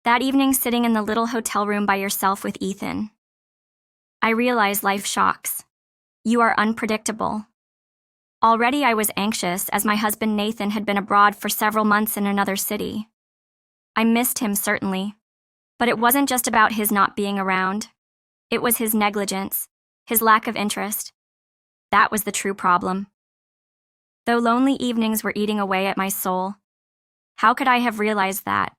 That evening, sitting in the little hotel room by yourself with Ethan, I realized life shocks. You are unpredictable. Already I was anxious as my husband Nathan had been abroad for several months in another city. I missed him, certainly, but it wasn't just about his not being around. It was his negligence, his lack of interest. That was the true problem. Though lonely evenings were eating away at my soul, how could I have realized that?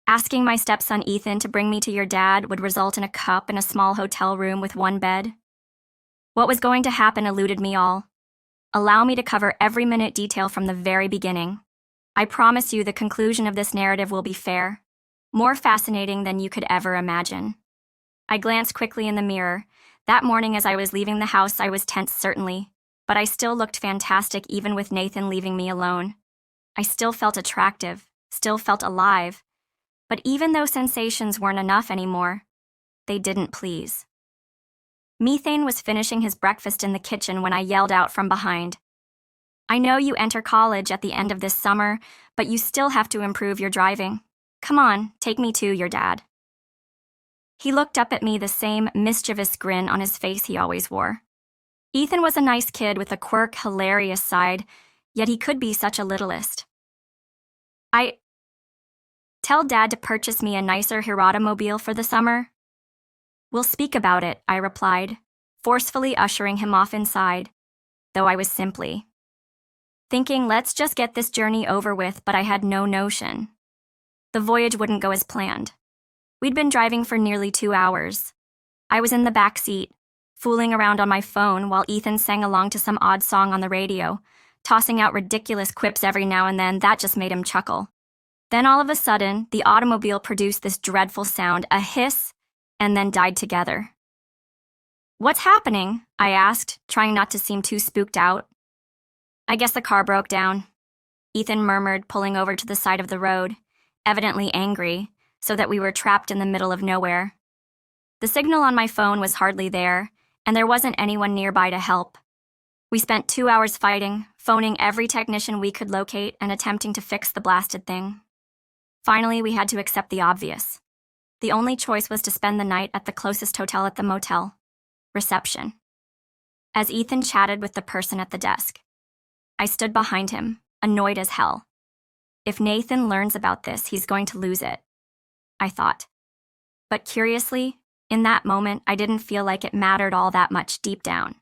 Asking my stepson Ethan to bring me to your dad would result in a cup in a small hotel room with one bed. What was going to happen eluded me all. Allow me to cover every minute detail from the very beginning. I promise you the conclusion of this narrative will be fair, more fascinating than you could ever imagine. I glanced quickly in the mirror. That morning as I was leaving the house, I was tense, certainly, but I still looked fantastic even with Nathan leaving me alone. I still felt attractive, still felt alive, but even though sensations weren't enough anymore, they didn't please. Methane was finishing his breakfast in the kitchen when I yelled out from behind. I know you enter college at the end of this summer, but you still have to improve your driving. Come on, take me to your dad. He looked up at me, the same mischievous grin on his face he always wore. Ethan was a nice kid with a quirk, hilarious side, yet he could be such a littlest. Tell Dad to purchase me a nicer Hirotomobile for the summer. We'll speak about it, I replied, forcefully ushering him off inside, though I was simply thinking, let's just get this journey over with, but I had no notion. The voyage wouldn't go as planned. We'd been driving for nearly 2 hours. I was in the back seat, fooling around on my phone while Ethan sang along to some odd song on the radio, tossing out ridiculous quips every now and then that just made him chuckle. Then all of a sudden, the automobile produced this dreadful sound, a hiss, and then died together. What's happening? I asked, trying not to seem too spooked out. I guess the car broke down, Ethan murmured, pulling over to the side of the road, evidently angry, so that we were trapped in the middle of nowhere. The signal on my phone was hardly there, and there wasn't anyone nearby to help. We spent 2 hours fighting, phoning every technician we could locate and attempting to fix the blasted thing. Finally, we had to accept the obvious. The only choice was to spend the night at the closest hotel at the motel, reception. As Ethan chatted with the person at the desk, I stood behind him, annoyed as hell. If Nathan learns about this, he's going to lose it, I thought. But curiously, in that moment, I didn't feel like it mattered all that much deep down.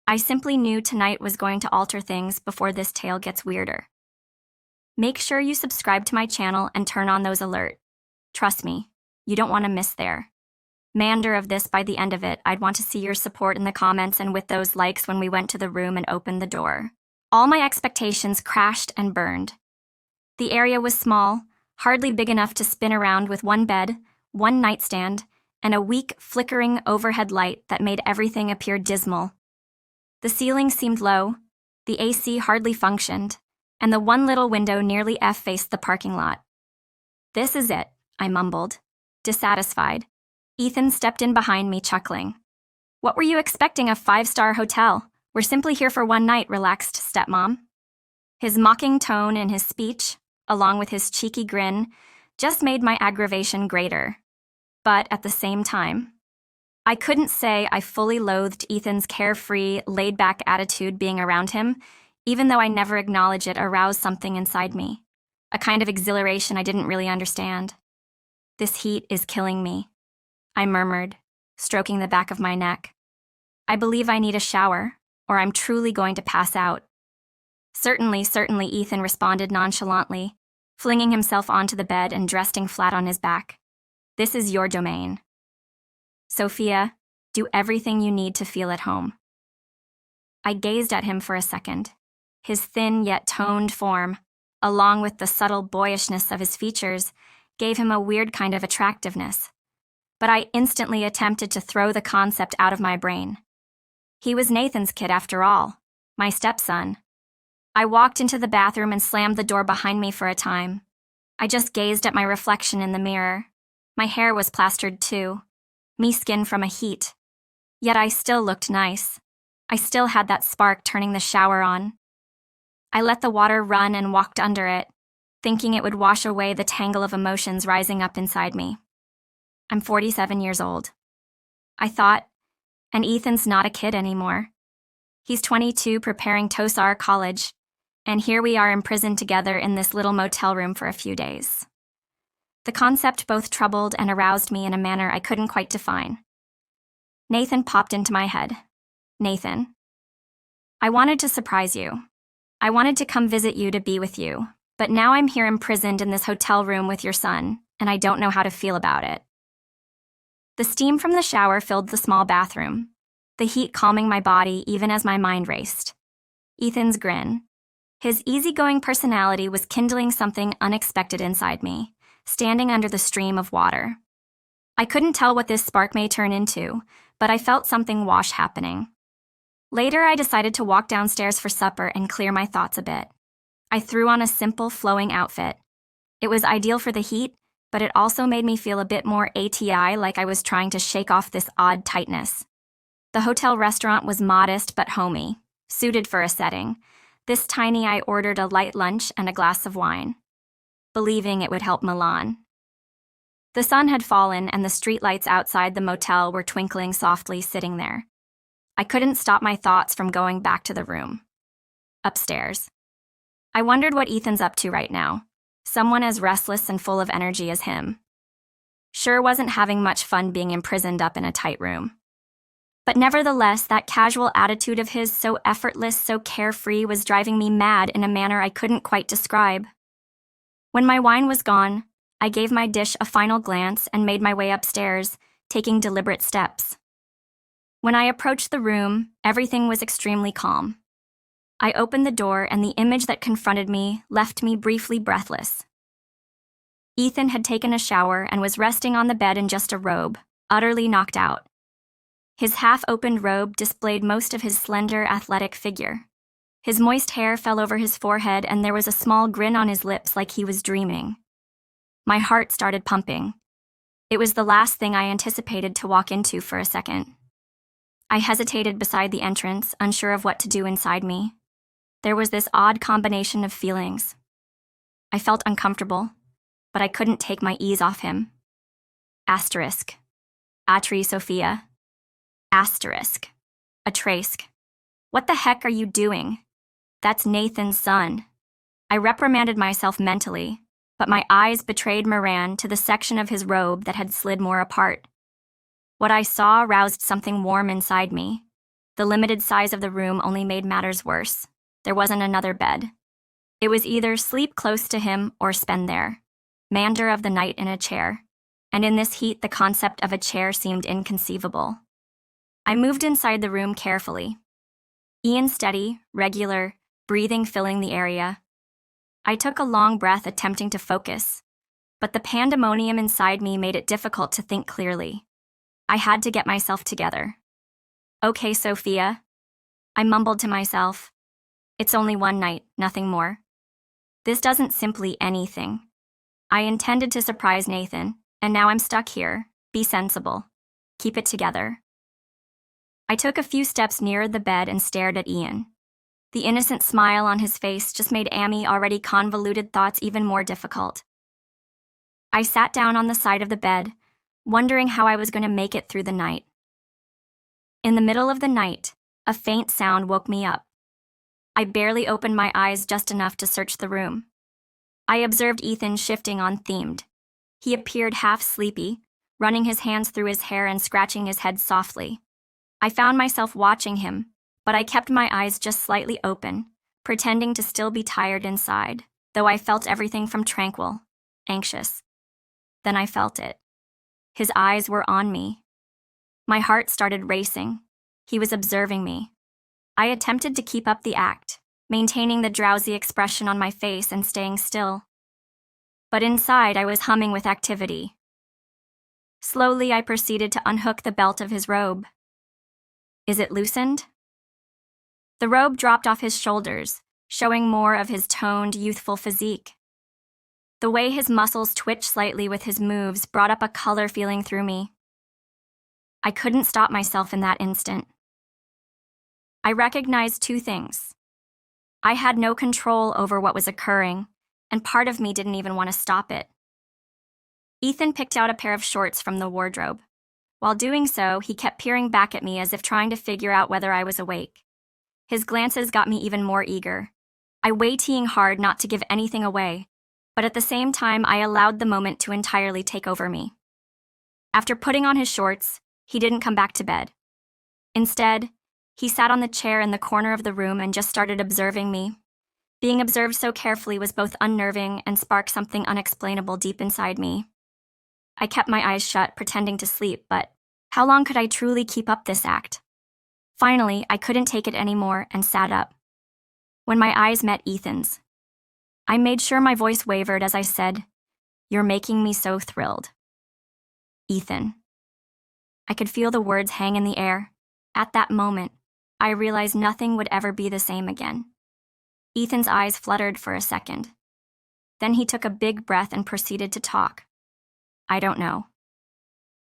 I simply knew tonight was going to alter things before this tale gets weirder. Make sure you subscribe to my channel and turn on those alerts. Trust me, you don't want to miss there. Mander of this, by the end of it, I'd want to see your support in the comments and with those likes when we went to the room and opened the door. All my expectations crashed and burned. The area was small, hardly big enough to spin around, with one bed, one nightstand, and a weak, flickering overhead light that made everything appear dismal. The ceiling seemed low, the AC hardly functioned, and the one little window nearly F-faced the parking lot. This is it, I mumbled, dissatisfied. Ethan stepped in behind me, chuckling. What were you expecting, a 5-star hotel? We're simply here for one night, relaxed stepmom. His mocking tone in his speech, along with his cheeky grin, just made my aggravation greater. But at the same time, I couldn't say I fully loathed Ethan's carefree, laid-back attitude being around him, even though I never acknowledged it aroused something inside me, a kind of exhilaration I didn't really understand. This heat is killing me, I murmured, stroking the back of my neck. I believe I need a shower, or I'm truly going to pass out. Certainly, Ethan responded nonchalantly, flinging himself onto the bed and resting flat on his back. This is your domain. Sophia, do everything you need to feel at home. I gazed at him for a second. His thin yet toned form, along with the subtle boyishness of his features, gave him a weird kind of attractiveness. But I instantly attempted to throw the concept out of my brain. He was Nathan's kid after all, my stepson. I walked into the bathroom and slammed the door behind me for a time. I just gazed at my reflection in the mirror. My hair was plastered too, me skin from a heat. Yet I still looked nice. I still had that spark turning the shower on. I let the water run and walked under it, thinking it would wash away the tangle of emotions rising up inside me. I'm 47 years old. I thought, and Ethan's not a kid anymore. He's 22 preparing to start college, and here we are imprisoned together in this little motel room for a few days. The concept both troubled and aroused me in a manner I couldn't quite define. Nathan popped into my head. Nathan. I wanted to surprise you. I wanted to come visit you to be with you, but now I'm here imprisoned in this hotel room with your son, and I don't know how to feel about it. The steam from the shower filled the small bathroom, the heat calming my body even as my mind raced. Ethan's grin. His easygoing personality was kindling something unexpected inside me, standing under the stream of water. I couldn't tell what this spark may turn into, but I felt something wash happening. Later, I decided to walk downstairs for supper and clear my thoughts a bit. I threw on a simple, flowing outfit. It was ideal for the heat, but it also made me feel a bit more ATI, like I was trying to shake off this odd tightness. The hotel restaurant was modest but homey, suited for a setting. This tiny, I ordered a light lunch and a glass of wine, believing it would help Milan. The sun had fallen and the streetlights outside the motel were twinkling softly sitting there. I couldn't stop my thoughts from going back to the room. Upstairs. I wondered what Ethan's up to right now. Someone as restless and full of energy as him. Sure wasn't having much fun being imprisoned up in a tight room. But nevertheless, that casual attitude of his, so effortless, so carefree, was driving me mad in a manner I couldn't quite describe. When my wine was gone, I gave my dish a final glance and made my way upstairs, taking deliberate steps. When I approached the room, everything was extremely calm. I opened the door and the image that confronted me left me briefly breathless. Ethan had taken a shower and was resting on the bed in just a robe, utterly knocked out. His half-opened robe displayed most of his slender, athletic figure. His moist hair fell over his forehead and there was a small grin on his lips like he was dreaming. My heart started pumping. It was the last thing I anticipated to walk into for a second. I hesitated beside the entrance, unsure of what to do inside me. There was this odd combination of feelings. I felt uncomfortable, but I couldn't take my ease off him. Asterisk. Atri Sophia. Asterisk. A trask. What the heck are you doing? That's Nathan's son. I reprimanded myself mentally, but my eyes betrayed Moran to the section of his robe that had slid more apart. What I saw roused something warm inside me. The limited size of the room only made matters worse. There wasn't another bed. It was either sleep close to him or spend there, mander of the night in a chair, and in this heat the concept of a chair seemed inconceivable. I moved inside the room carefully. Ian's steady, regular, breathing filling the area. I took a long breath attempting to focus, but the pandemonium inside me made it difficult to think clearly. I had to get myself together. Okay, Sophia. I mumbled to myself. It's only one night, nothing more. This doesn't simply anything. I intended to surprise Nathan, and now I'm stuck here. Be sensible. Keep it together. I took a few steps nearer the bed and stared at Ian. The innocent smile on his face just made Amy already convoluted thoughts even more difficult. I sat down on the side of the bed, wondering how I was going to make it through the night. In the middle of the night, a faint sound woke me up. I barely opened my eyes just enough to search the room. I observed Ethan shifting unthemed. He appeared half sleepy, running his hands through his hair and scratching his head softly. I found myself watching him, but I kept my eyes just slightly open, pretending to still be tired inside, though I felt everything from tranquil, anxious. Then I felt it. His eyes were on me. My heart started racing. He was observing me. I attempted to keep up the act, maintaining the drowsy expression on my face and staying still. But inside I was humming with activity. Slowly I proceeded to unhook the belt of his robe. Is it loosened? The robe dropped off his shoulders, showing more of his toned, youthful physique. The way his muscles twitched slightly with his moves brought up a color feeling through me. I couldn't stop myself in that instant. I recognized two things. I had no control over what was occurring, and part of me didn't even want to stop it. Ethan picked out a pair of shorts from the wardrobe. While doing so, he kept peering back at me as if trying to figure out whether I was awake. His glances got me even more eager. I waiting hard not to give anything away, but at the same time I allowed the moment to entirely take over me. After putting on his shorts, he didn't come back to bed. Instead, he sat on the chair in the corner of the room and just started observing me. Being observed so carefully was both unnerving and sparked something unexplainable deep inside me. I kept my eyes shut, pretending to sleep, but how long could I truly keep up this act? Finally, I couldn't take it anymore and sat up. When my eyes met Ethan's, I made sure my voice wavered as I said, "You're making me so thrilled." Ethan. I could feel the words hang in the air. At that moment, I realized nothing would ever be the same again. Ethan's eyes fluttered for a second. Then he took a big breath and proceeded to talk. "I don't know."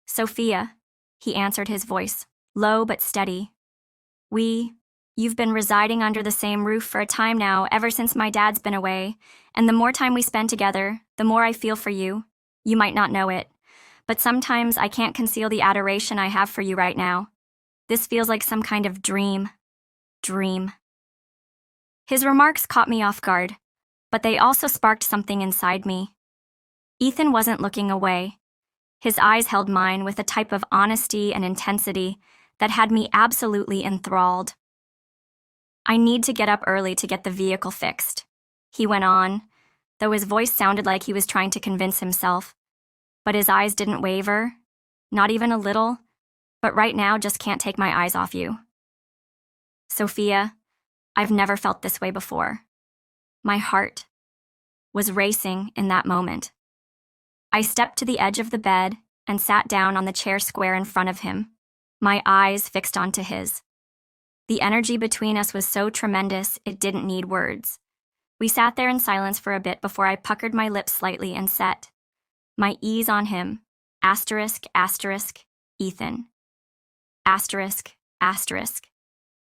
"Sophia," he answered, his voice low but steady. You've been residing under the same roof for a time now, ever since my dad's been away, and the more time we spend together, the more I feel for you. You might not know it, but sometimes I can't conceal the adoration I have for you right now. This feels like some kind of dream. His remarks caught me off guard, but they also sparked something inside me. Ethan wasn't looking away. His eyes held mine with a type of honesty and intensity that had me absolutely enthralled. "I need to get up early to get the vehicle fixed," he went on, though his voice sounded like he was trying to convince himself. But his eyes didn't waver, not even a little, but right now just can't take my eyes off you. "Sophia, I've never felt this way before." My heart was racing in that moment. I stepped to the edge of the bed and sat down on the chair square in front of him, my eyes fixed onto his. The energy between us was so tremendous it didn't need words. We sat there in silence for a bit before I puckered my lips slightly and set my ease on him, Ethan.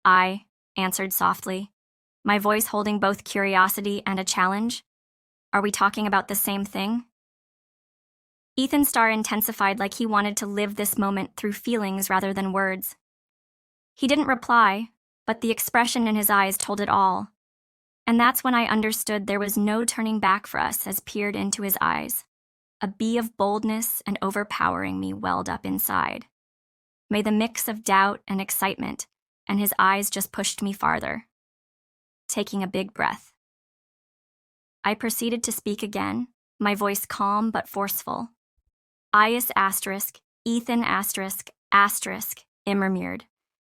I answered softly, my voice holding both curiosity and a challenge. "Are we talking about the same thing?" Ethan's star intensified like he wanted to live this moment through feelings rather than words. He didn't reply, but the expression in his eyes told it all. And that's when I understood there was no turning back for us as peered into his eyes. A bee of boldness and overpowering me welled up inside. May the mix of doubt and excitement, and his eyes just pushed me farther. Taking a big breath, I proceeded to speak again, my voice calm but forceful. Ethan murmured,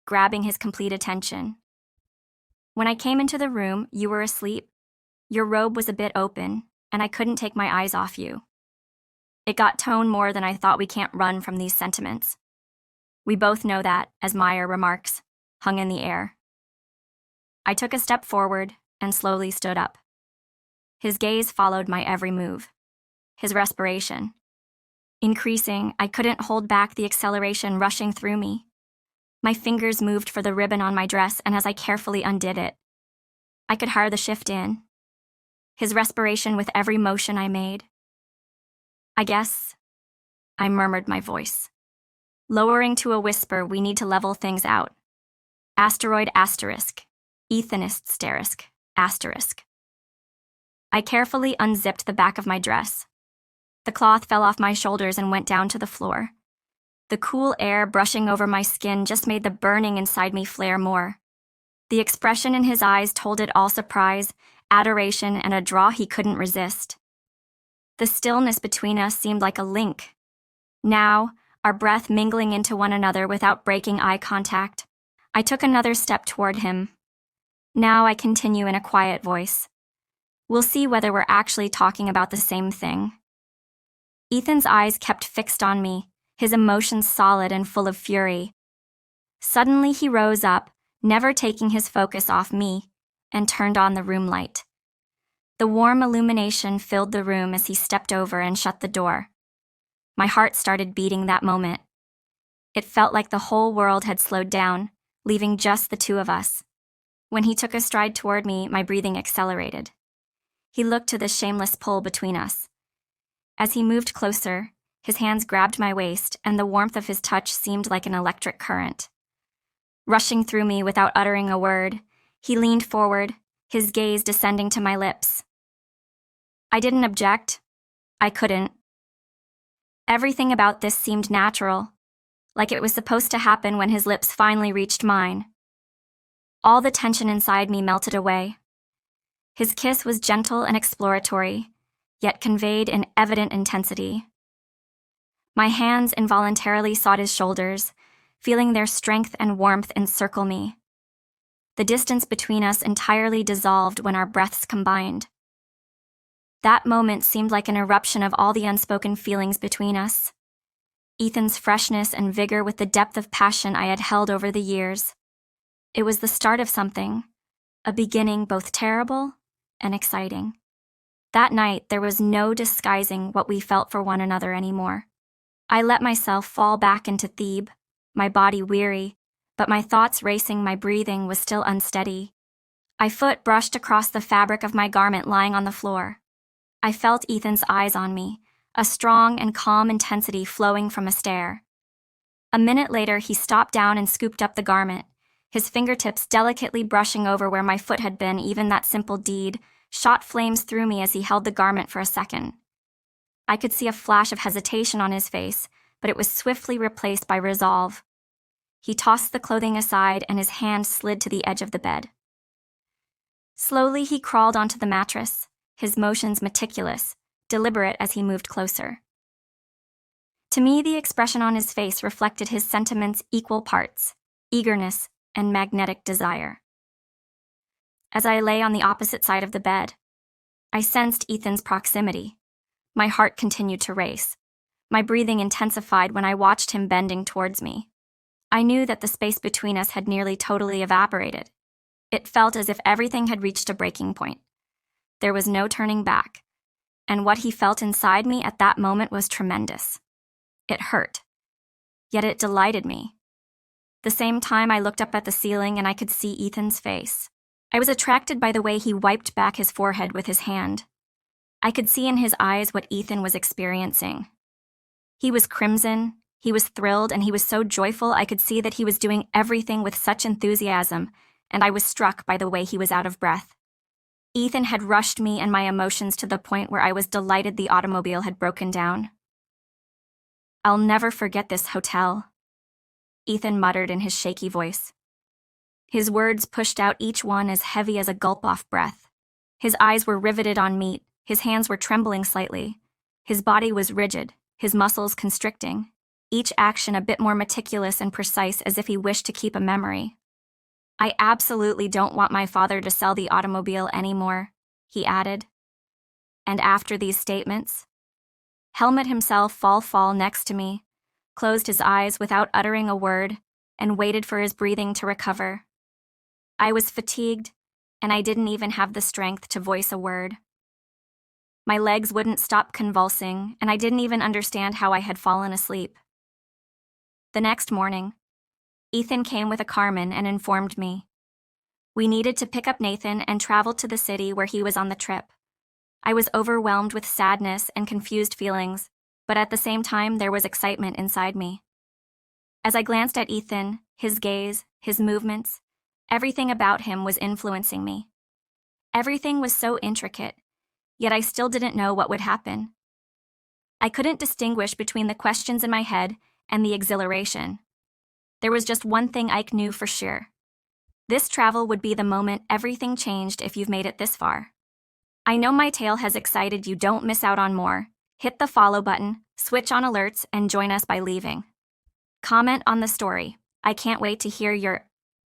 grabbing his complete attention. "When I came into the room, you were asleep. Your robe was a bit open, and I couldn't take my eyes off you. It got toned more than I thought. We can't run from these sentiments. We both know that," as Meyer remarks, hung in the air. I took a step forward and slowly stood up. His gaze followed my every move. His respiration increasing, I couldn't hold back the acceleration rushing through me. My fingers moved for the ribbon on my dress, and as I carefully undid it, I could hear the shift in. His respiration with every motion I made. "I guess," I murmured, my voice lowering to a whisper. "We need to level things out. Ethanist**. I carefully unzipped the back of my dress. The cloth fell off my shoulders and went down to the floor. The cool air brushing over my skin just made the burning inside me flare more. The expression in his eyes told it all: surprise, adoration, and a draw he couldn't resist. The stillness between us seemed like a link. Now, our breath mingling into one another without breaking eye contact. I took another step toward him. Now I continue in a quiet voice. "We'll see whether we're actually talking about the same thing." Ethan's eyes kept fixed on me, his emotions solid and full of fury. Suddenly he rose up, never taking his focus off me, and turned on the room light. The warm illumination filled the room as he stepped over and shut the door. My heart started beating that moment. It felt like the whole world had slowed down, leaving just the two of us. When he took a stride toward me, my breathing accelerated. He looked to the shameless pull between us. As he moved closer, his hands grabbed my waist, and the warmth of his touch seemed like an electric current. Rushing through me without uttering a word, he leaned forward, his gaze descending to my lips. I didn't object. I couldn't. Everything about this seemed natural, like it was supposed to happen when his lips finally reached mine. All the tension inside me melted away. His kiss was gentle and exploratory, yet conveyed in evident intensity. My hands involuntarily sought his shoulders, feeling their strength and warmth encircle me. The distance between us entirely dissolved when our breaths combined. That moment seemed like an eruption of all the unspoken feelings between us. Ethan's freshness and vigor with the depth of passion I had held over the years. It was the start of something, a beginning both terrible and exciting. That night, there was no disguising what we felt for one another anymore. I let myself fall back into Thebe, my body weary, but my thoughts racing, my breathing was still unsteady. My foot brushed across the fabric of my garment lying on the floor. I felt Ethan's eyes on me, a strong and calm intensity flowing from a stare. A minute later, he stopped down and scooped up the garment, his fingertips delicately brushing over where my foot had been. Even that simple deed shot flames through me as he held the garment for a second. I could see a flash of hesitation on his face, but it was swiftly replaced by resolve. He tossed the clothing aside and his hand slid to the edge of the bed. Slowly, he crawled onto the mattress, his motions meticulous, deliberate as he moved closer. To me, the expression on his face reflected his sentiments' equal parts, eagerness and magnetic desire. As I lay on the opposite side of the bed, I sensed Ethan's proximity. My heart continued to race. My breathing intensified when I watched him bending towards me. I knew that the space between us had nearly totally evaporated. It felt as if everything had reached a breaking point. There was no turning back, and what he felt inside me at that moment was tremendous. It hurt, yet it delighted me. The same time, I looked up at the ceiling and I could see Ethan's face. I was attracted by the way he wiped back his forehead with his hand. I could see in his eyes what Ethan was experiencing. He was crimson, he was thrilled, and he was so joyful I could see that he was doing everything with such enthusiasm, and I was struck by the way he was out of breath. Ethan had rushed me and my emotions to the point where I was delighted the automobile had broken down. "I'll never forget this hotel," Ethan muttered in his shaky voice. His words pushed out each one as heavy as a gulp-off breath. His eyes were riveted on me, his hands were trembling slightly. His body was rigid, his muscles constricting, each action a bit more meticulous and precise as if he wished to keep a memory. "I absolutely don't want my father to sell the automobile anymore," he added. And after these statements, Helmut himself fall next to me, closed his eyes without uttering a word, and waited for his breathing to recover. I was fatigued, and I didn't even have the strength to voice a word. My legs wouldn't stop convulsing, and I didn't even understand how I had fallen asleep. The next morning, Ethan came with a carman and informed me. We needed to pick up Nathan and travel to the city where he was on the trip. I was overwhelmed with sadness and confused feelings, but at the same time there was excitement inside me. As I glanced at Ethan, his gaze, his movements, everything about him was influencing me. Everything was so intricate, yet I still didn't know what would happen. I couldn't distinguish between the questions in my head and the exhilaration. There was just one thing Ike knew for sure. This travel would be the moment everything changed if you've made it this far. I know my tale has excited you. Don't miss out on more. Hit the follow button, switch on alerts, and join us by leaving. Comment on the story. I can't wait to hear your